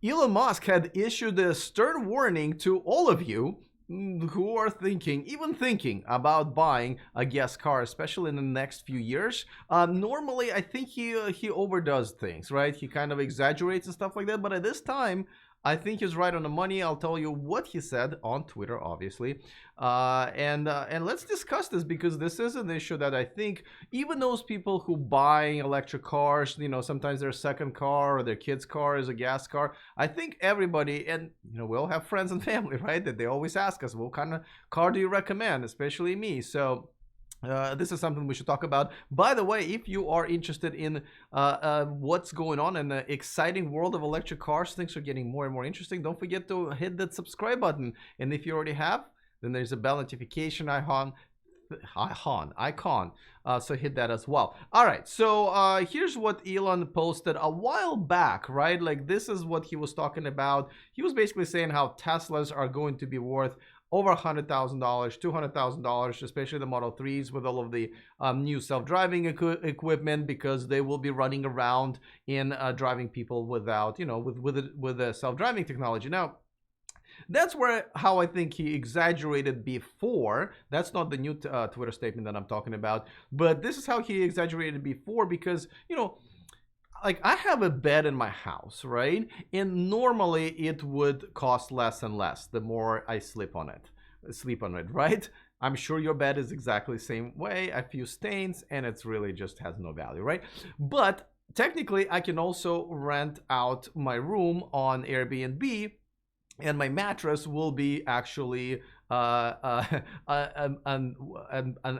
Elon Musk had issued a stern warning to all of you who are even thinking about buying a gas car, especially in the next few years. Normally, I think he overdoes things, right? He kind of exaggerates and stuff like that. But at this time, I think he's right on the money. I'll tell you what he said on Twitter, obviously, and let's discuss this, because this is an issue that I think even those people who buy electric cars, sometimes their second car or their kid's car is a gas car. I think everybody, and we all have friends and family, right? That they always ask us, what kind of car do you recommend, especially me? So this is something we should talk about. By the way, if you are interested in what's going on in the exciting world of electric cars, things are getting more and more interesting. Don't forget to hit that subscribe button. And if you already have, then there's a bell notification icon. So hit that as well. All right, so here's what Elon posted a while back, right? Like, this is what he was talking about. He was basically saying how Teslas are going to be worth over $100,000, $200,000, especially the Model 3s with all of the new self-driving equipment, because they will be running around in driving people without, with the self-driving technology. Now, that's how I think he exaggerated before. That's not the new Twitter statement that I'm talking about, but this is how he exaggerated before, because, like, I have a bed in my house, right? And normally it would cost less and less the more I sleep on it, right? I'm sure your bed is exactly the same way, a few stains, and it's really just has no value, right? But technically, I can also rent out my room on Airbnb, and my mattress will be actually an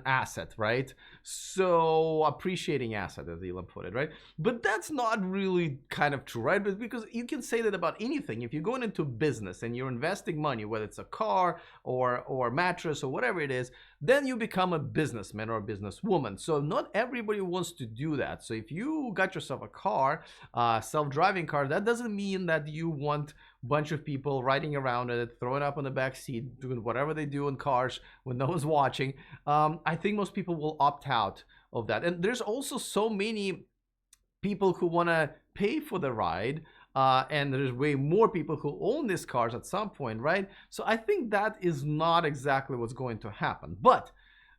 asset, right? So appreciating asset, as Elon put it, right? But that's not really kind of true, right? But because you can say that about anything. If you're going into business and you're investing money, whether it's a car or mattress or whatever it is, then you become a businessman or a businesswoman. So not everybody wants to do that. So if you got yourself a car, self-driving car, that doesn't mean that you want a bunch of people riding around in it, throwing up on the back seat, doing whatever they do in cars when no one's watching. I think most people will opt out of that. And there's also so many people who want to pay for the ride. And there's way more people who own these cars at some point, right? So I think that is not exactly what's going to happen. But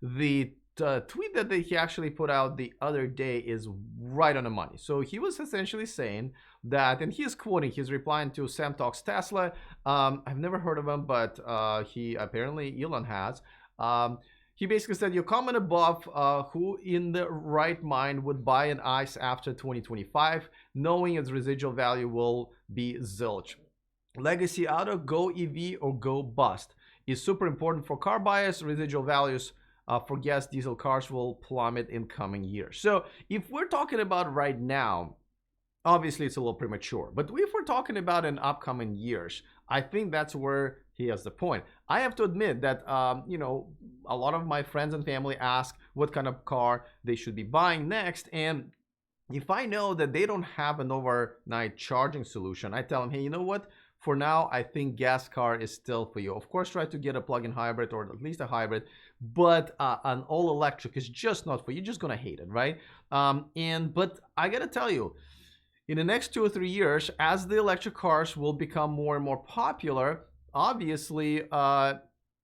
the tweet that he actually put out the other day is right on the money. So he was essentially saying that, and he's replying to Sam Talks Tesla. I've never heard of him, but Elon has. He basically said, your comment above, who in the right mind would buy an ICE after 2025, knowing its residual value will be zilch. Legacy auto, go EV or go bust, is super important for car buyers. Residual values for gas diesel cars will plummet in coming years. So if we're talking about right now, obviously it's a little premature, but if we're talking about in upcoming years, I think that's where he has the point. I have to admit that, a lot of my friends and family ask what kind of car they should be buying next. And if I know that they don't have an overnight charging solution, I tell them, hey, you know what? For now, I think gas car is still for you. Of course, try to get a plug-in hybrid or at least a hybrid, but an all-electric is just not for you. You're just going to hate it, right? But I got to tell you, in the next 2 or 3 years, as the electric cars will become more and more popular, obviously,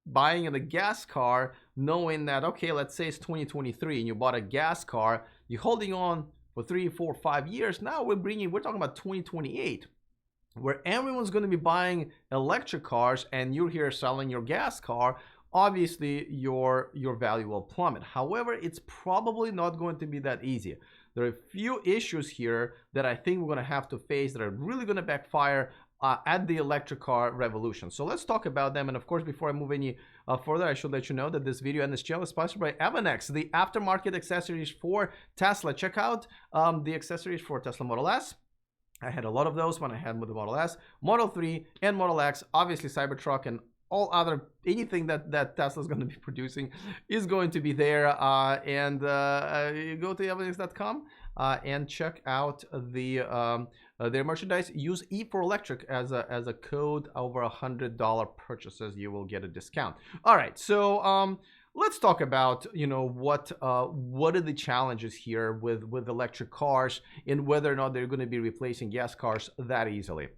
buying a gas car, knowing that, okay, let's say it's 2023 and you bought a gas car, you're holding on for 3, 4, 5 years. Now we're talking about 2028, where everyone's going to be buying electric cars and you're here selling your gas car. Obviously, your value will plummet. However, it's probably not going to be that easy. There are a few issues here that I think we're going to have to face that are really going to backfire at the electric car revolution. So let's talk about them. And of course, before I move any further, I should let you know that this video and this channel is sponsored by Avanex, the aftermarket accessories for Tesla. Check out the accessories for Tesla Model S. I had a lot of those when I had with the Model S, Model 3, and Model X. Obviously, Cybertruck and anything that Tesla is going to be producing is going to be there. You go to avanex.com and check out their merchandise. Use E for Electric as a code. Over $100 purchases, you will get a discount. All right, so let's talk about what are the challenges here with electric cars and whether or not they're going to be replacing gas cars that easily.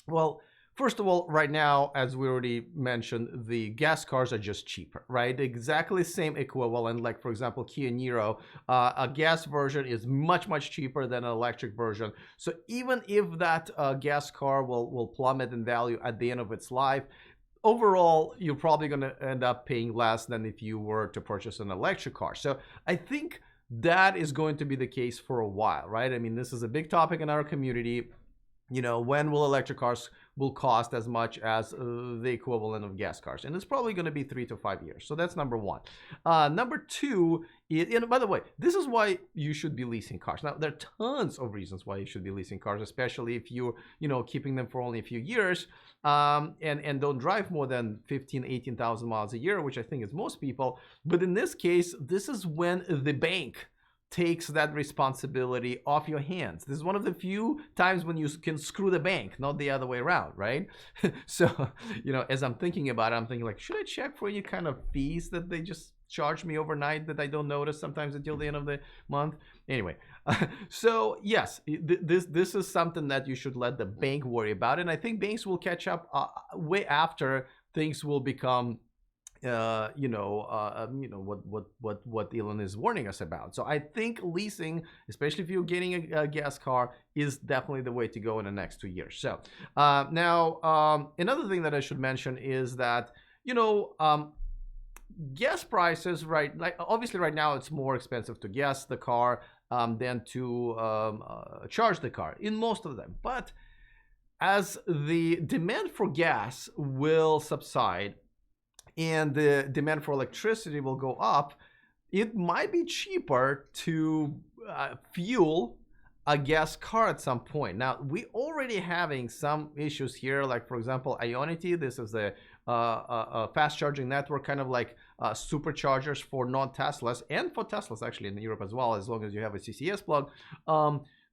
Well, first of all, right now, as we already mentioned, the gas cars are just cheaper, right? Exactly same equivalent. Like, for example, Kia Niro, a gas version is much, much cheaper than an electric version. So even if that gas car will plummet in value at the end of its life, overall, you're probably going to end up paying less than if you were to purchase an electric car. So I think that is going to be the case for a while, right? I mean, this is a big topic in our community. When will electric cars will cost as much as the equivalent of gas cars? And it's probably going to be 3 to 5 years. So that's number one. Number two, and by the way, this is why you should be leasing cars. Now, there are tons of reasons why you should be leasing cars, especially if you're, keeping them for only a few years, and don't drive more than 18,000 miles a year, which I think is most people. But in this case, this is when the bank takes that responsibility off your hands. This is one of the few times when you can screw the bank, not the other way around, right? So, as I'm thinking about it, I'm thinking like, should I check for any kind of fees that they just charge me overnight that I don't notice sometimes until the end of the month? Anyway, so yes, this is something that you should let the bank worry about, and I think banks will catch up way after things will become what Elon is warning us about. So I think leasing, especially if you're getting a gas car, is definitely the way to go in the next 2 years. So now another thing that I should mention is that gas prices, right? Like obviously right now it's more expensive to gas the car than to charge the car in most of them, but as the demand for gas will subside and the demand for electricity will go up, it might be cheaper to fuel a gas car at some point. Now, we already having some issues here, like for example, Ionity. This is a fast charging network, kind of like superchargers for non-Teslas and for Teslas actually in Europe as well, as long as you have a CCS plug.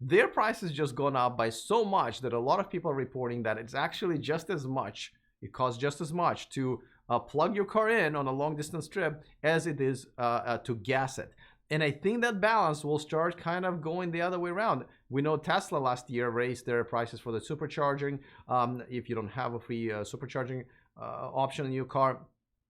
Their price has just gone up by so much that a lot of people are reporting that it's actually just as much. It costs just as much to plug your car in on a long distance trip as it is to gas it. And I think that balance will start kind of going the other way around. We know Tesla last year raised their prices for the supercharging. If you don't have a free supercharging option in your car.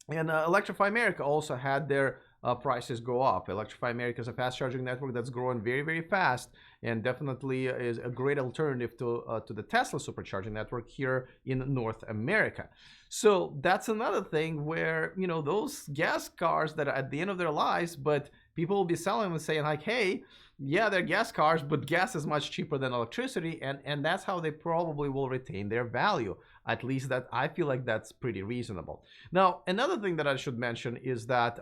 And Electrify America also had their prices go up. Electrify America is a fast charging network that's growing very, very fast, and definitely is a great alternative to the Tesla supercharging network here in North America. So that's another thing where those gas cars that are at the end of their lives, but people will be selling them and saying like, hey, yeah, they're gas cars, but gas is much cheaper than electricity, and that's how they probably will retain their value. At least that I feel like that's pretty reasonable. Now, another thing that I should mention is that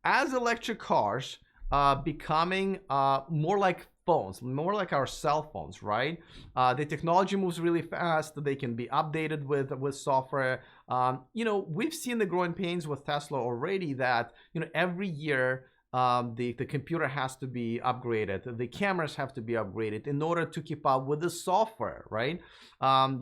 as electric cars becoming more like phones, more like our cell phones, right? The technology moves really fast. They can be updated with software. We've seen the growing pains with Tesla already that every year the computer has to be upgraded, the cameras have to be upgraded in order to keep up with the software, right?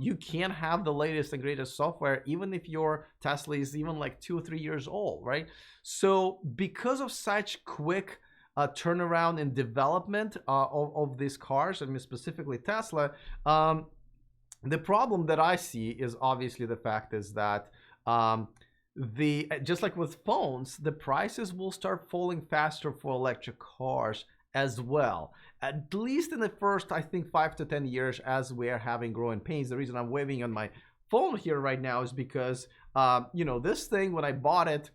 You can't have the latest and greatest software even if your Tesla is even like 2 or 3 years old, right? So because of such quick turnaround in development of these cars, I mean specifically Tesla, the problem that I see is obviously the fact is that just like with phones, the prices will start falling faster for electric cars as well. At least in the first, I think, 5 to 10 years as we are having growing pains. The reason I'm waving on my phone here right now is because, this thing, when I bought it,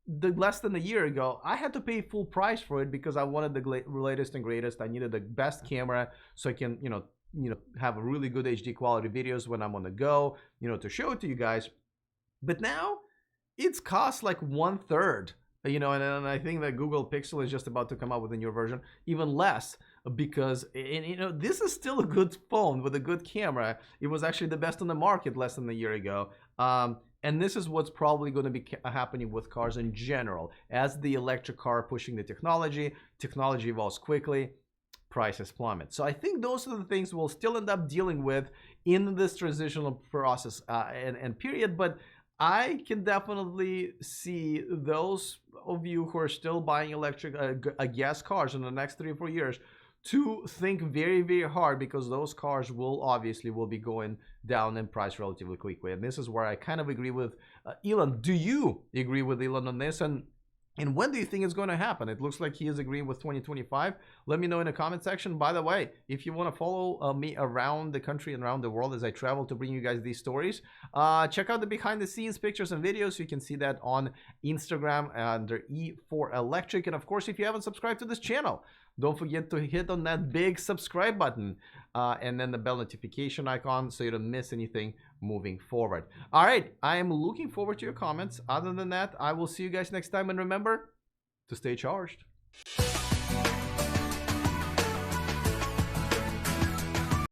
less than a year ago, I had to pay full price for it because I wanted the latest and greatest. I needed the best camera so I can, have a really good HD quality videos when I'm on the go, to show it to you guys. But now it's cost like 1/3, and I think that Google Pixel is just about to come out with a new version, even less, because this is still a good phone with a good camera. It was actually the best on the market less than a year ago. And this is what's probably going to be happening with cars in general. As the electric car pushing the technology evolves quickly, prices plummet. So I think those are the things we'll still end up dealing with in this transitional process and period. But I can definitely see those of you who are still buying electric gas cars in the next 3 or 4 years to think very, very hard, because those cars will obviously will be going down in price relatively quickly. And this is where I kind of agree with Elon. Do you agree with Elon on this? And when do you think it's going to happen? It looks like he is agreeing with 2025. Let me know in the comment section. By the way, if you want to follow me around the country and around the world as I travel to bring you guys these stories, check out the behind the scenes pictures and videos. You can see that on Instagram under E4 Electric. And of course, if you haven't subscribed to this channel, don't forget to hit on that big subscribe button and then the bell notification icon so you don't miss anything moving forward. All right, I am looking forward to your comments. Other than that, I will see you guys next time, and remember to stay charged.